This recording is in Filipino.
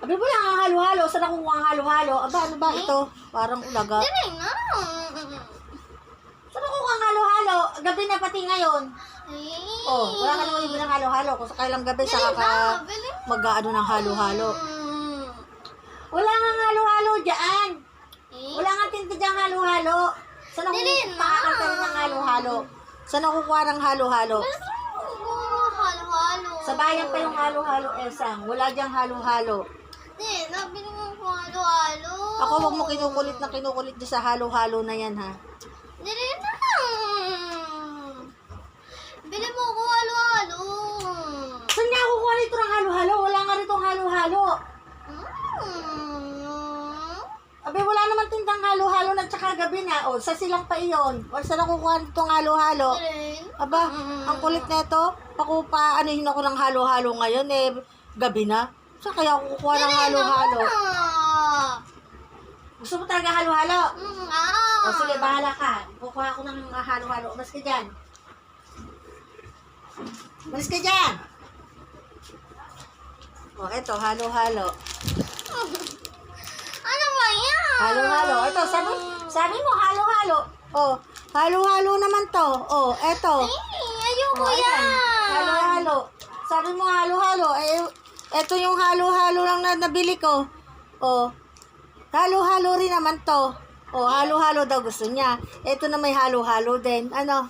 Abi, wala nga halo-halo. Saan ako kuha ang halo-halo? Aba, ano ba ito? Parang ulaga. Dili na. Saan ako kuha ang halo-halo? Gabi na pati ngayon. Eh. Oh, wala ka naman ibig ng halo-halo. Kung sakailang gabi, Dili saka ka na. Bili. mag-ano ng halo-halo. Mm. Wala nga halo-halo dyan. Eh. Wala nga tinta dyan halo-halo. Saan ako Dili na. makakanta ng halo-halo? Saan ako kuha ng halo-halo? Halo-halo. Sa bayan pa yung halo-halo, Esang. Wala dyang halo-halo. Hindi, nabili mo ko halo-halo. Ako, wag mo kinukulit dyan sa halo-halo na yan, ha? Dili na. Bili mo ko halo-halo. Saan nga ako kuha nito ng halo-halo? Wala nga rito halo-halo. Abe, wala naman tindang halo-halo na tsaka gabi na. O, sa silang pa iyon. O, saan ako kuha nitong halo-halo? Aba, ang kulit na ito. Ako pa, anuhin ako ng halo-halo ngayon, eh, gabi na. Saan kaya ako kukuha ng halo-halo? Gusto mo talaga halo-halo? O, sige, bahala ka. Kukuha ako ng mga halo-halo. Mas ka dyan. Mas ka dyan. O, eto, halo-halo. Ano ba yan? Halo-halo. Ito, sabi mo, halo-halo. O, halo-halo naman to. O, eto. Ayoko O, ayan. yan. Halo-halo. Sabi mo, halo-halo. Eh, eto yung halo-halo lang na nabili ko. O, halo-halo rin naman to. O, halo-halo daw gusto niya. Eto na may halo-halo din. Ano?